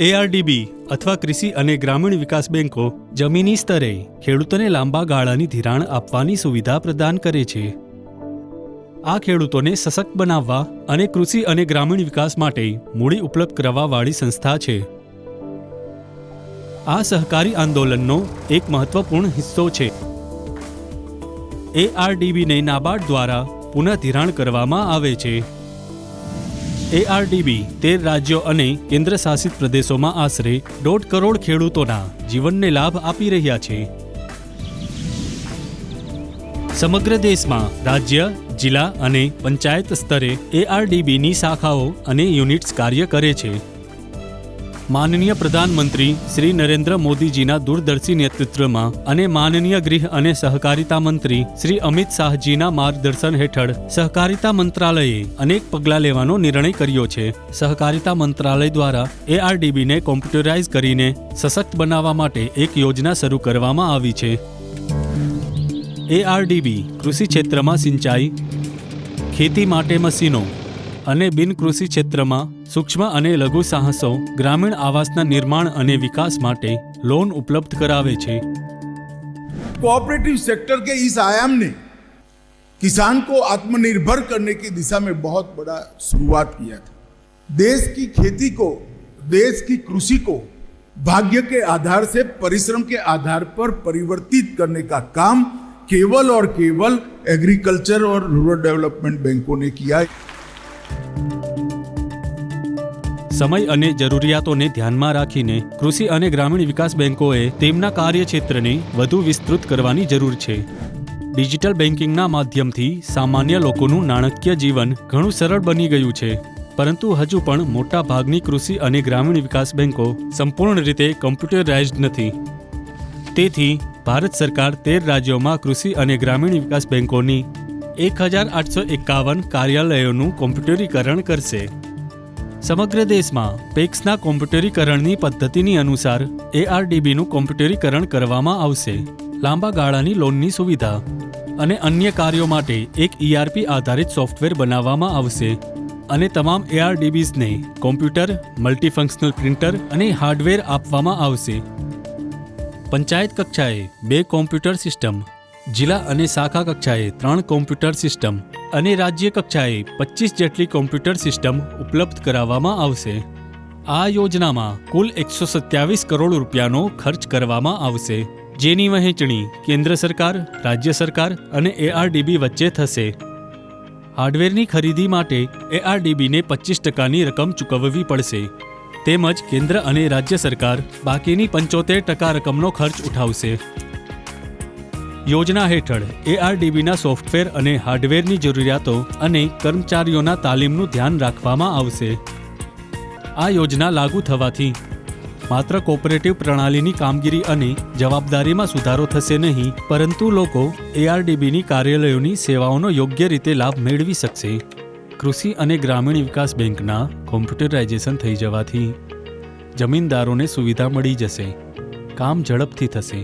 એઆરડીબી અથવા કૃષિ અને ગ્રામીણ વિકાસ બેંકો જમીની સ્તરે ખેડૂતોને લાંબા ગાળાની ધિરાણ આપવાની સુવિધા પ્રદાન કરે છે. આ ખેડૂતોને સશક્ત બનાવવા અને કૃષિ અને ગ્રામીણ વિકાસ માટે મૂડી ઉપલબ્ધ કરાવવાવાળી સંસ્થા છે. આ સહકારી આંદોલનનો એક મહત્વપૂર્ણ હિસ્સો છે. એઆરડીબીને નાબાર્ડ દ્વારા પુનઃ ધિરાણ કરવામાં આવે છે. એઆરડીબી 13 રાજ્યો અને કેન્દ્ર શાસિત પ્રદેશોમાં આશરે 1.5 કરોડ ખેડૂતોના જીવનને લાભ આપી રહ્યા છે. સમગ્ર દેશમાં રાજ્ય, જિલ્લા અને પંચાયત સ્તરે એઆરડીબીની શાખાઓ અને યુનિટ્સ કાર્ય કરે છે. માનનીય પ્રધાનમંત્રી શ્રી નરેન્દ્ર મોદીજીના દૂરદર્શી નેતૃત્વમાં અને માનનીય ગૃહ અને સહકારિતા મંત્રી શ્રી અમિત શાહજીના માર્ગદર્શન હેઠળ સહકારિતા મંત્રાલયે અનેક પગલાં લેવાનો નિર્ણય કર્યો છે. સહકારિતા મંત્રાલય દ્વારા એઆરડીબીને કોમ્પ્યુટરાઇઝ કરીને સશક્ત બનાવવા માટે એક યોજના શરૂ કરવામાં આવી છે. એઆરડીબી કૃષિ ક્ષેત્રમાં સિંચાઈ, ખેતી માટે મશીનો અને બિનકૃષિ ક્ષેત્રમાં સૂક્ષ્મ અને લઘુ સાહસો, ગ્રામીણ આવાસના નિર્માણ અને વિકાસ માટે लोन उपलब्ध करावे छे. कोऑपरेटिव सेक्टर के इस आयाम ने किसान को आत्मनिर्भर करने की दिशा में बहुत बड़ा शुरुआत किया था. देश की खेती को, देश की कृषि को भाग्य के आधार से परिश्रम के आधार पर परिवर्तित करने का काम केवल और केवल एग्रीकल्चर और रूरल डेवलपमेंट बैंकों ने किया. સમય અને જરૂરિયાતોને ધ્યાનમાં રાખીને કૃષિ અને ગ્રામીણ વિકાસ બેંકોએ તેમના કાર્યક્ષેત્રને વધુ વિસ્તૃત કરવાની જરૂર છે. ડિજિટલ બેન્કિંગના માધ્યમથી સામાન્ય લોકોનું નાણાકીય જીવન ઘણું સરળ બની ગયું છે, પરંતુ હજુ પણ મોટા ભાગની કૃષિ અને ગ્રામીણ વિકાસ બેંકો સંપૂર્ણ રીતે કોમ્પ્યુટરાઇઝ્ડ નથી. તેથી ભારત સરકાર 13 રાજ્યોમાં કૃષિ અને ગ્રામીણ વિકાસ બેંકોની 1851 કાર્યાલયોનું કોમ્પ્યુટરીકરણ કરશે. સમગ્ર દેશમાં પેક્સના કોમ્પ્યુટરીકરણની પદ્ધતિની અનુસાર એઆરડીબીનું કોમ્પ્યુટરીકરણ કરવામાં આવશે. લાંબા ગાળાની લોનની સુવિધા અને અન્ય કાર્યો માટે એક ઈઆરપી આધારિત સોફ્ટવેર બનાવવામાં આવશે અને તમામ એઆરડીબીઝને કોમ્પ્યુટર, મલ્ટીફંક્શનલ પ્રિન્ટર અને હાર્ડવેર આપવામાં આવશે. પંચાયત કક્ષાએ 2 કોમ્પ્યુટર સિસ્ટમ, જિલ્લા અને શાખા કક્ષાએ 3 કોમ્પ્યુટર સિસ્ટમ અને રાજ્ય કક્ષાએ 25 જેટલી કોમ્પ્યુટર સિસ્ટમ ઉપલબ્ધ કરાવવામાં આવશે. આ યોજનામાં કુલ 127 કરોડ રૂપિયાનો ખર્ચ કરવામાં આવશે, જેની વહેંચણી કેન્દ્ર સરકાર, રાજ્ય સરકાર અને એઆરડીબી વચ્ચે થશે. હાર્ડવેરની ખરીદી માટે એઆરડીબીને 25%ની રકમ ચૂકવવી પડશે, તેમજ કેન્દ્ર અને રાજ્ય સરકાર બાકીની 75% રકમનો ખર્ચ ઉઠાવશે. યોજના હેઠળ એઆરડીબીના સોફ્ટવેર અને હાર્ડવેરની જરૂરિયાતો અને કર્મચારીઓના તાલીમનું ધ્યાન રાખવામાં આવશે. આ યોજના લાગુ થવાથી માત્ર કોઓપરેટિવ પ્રણાલીની કામગીરી અને જવાબદારીમાં સુધારો થશે નહીં, પરંતુ લોકો એઆરડીબીની કાર્યાલયોની સેવાઓનો યોગ્ય રીતે લાભ મેળવી શકશે. કૃષિ અને ગ્રામીણ વિકાસ બેંકના કોમ્પ્યુટરાઇઝેશન થઈ જવાથી જમીનદારોને સુવિધા મળી જશે, કામ ઝડપથી થશે.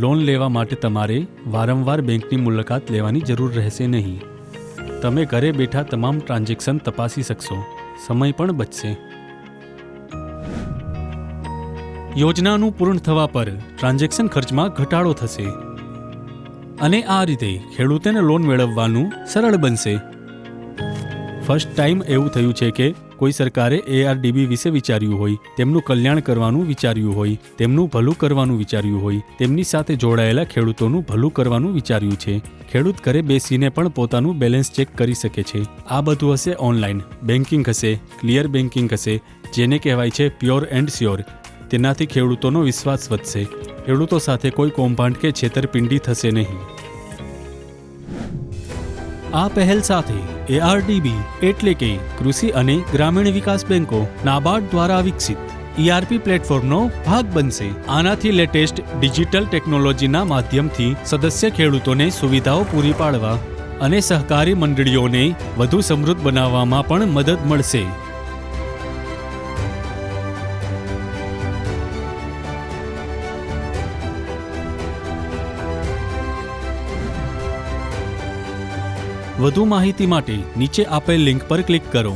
લોન લેવા માટે તમારે વારંવાર બેંકની મુલાકાત લેવાની જરૂર રહેશે નહીં. તમે ઘરે બેઠા તમામ ટ્રાન્ઝેક્શન તપાસી શકશો, સમય પણ બચશે. યોજનાનું પૂર્ણ થવા પર ટ્રાન્ઝેક્શન ખર્ચમાં ઘટાડો થશે અને આ રીતે ખેડૂતોને લોન મેળવવાનું સરળ બનશે. ફર્સ્ટ ટાઈમ એવું થયું છે કે કોઈ સરકારે એઆરડીબી વિશે વિચાર્યું હોય, તેમનું કલ્યાણ કરવાનું વિચાર્યું હોય, તેમનું ભલું કરવાનું વિચાર્યું હોય, તેમની સાથે જોડાયેલા ખેડૂતોનું ભલું કરવાનું વિચાર્યું છે. ખેડૂત ઘરે બેસીને પણ પોતાનું બેલેન્સ ચેક કરી શકે છે. આ બધું હશે ઓનલાઈન. બેન્કિંગ હશે, ક્લિયર બેન્કિંગ હશે, જેને કહેવાય છે પ્યોર એન્ડ શ્યોર. તેનાથી ખેડૂતોનો વિશ્વાસ વધશે. ખેડૂતો સાથે કોઈ કૌભાંડ કે છેતરપિંડી થશે નહીં. આ પહેલ સાથે એઆરડીબી એટલે કે કૃષિ અને ગ્રામીણ વિકાસ બેંકો નાબાર્ડ દ્વારા વિકસિત ઈઆરપી પ્લેટફોર્મનો ભાગ બનશે. આનાથી લેટેસ્ટ ડિજિટલ ટેકનોલોજીના માધ્યમથી સદસ્ય ખેડૂતોને સુવિધાઓ પૂરી પાડવા અને સહકારી મંડળીઓને વધુ સમૃદ્ધ બનાવવામાં પણ મદદ મળશે. વધુ માહિતી માટે નીચે આપેલ લિંક પર ક્લિક કરો.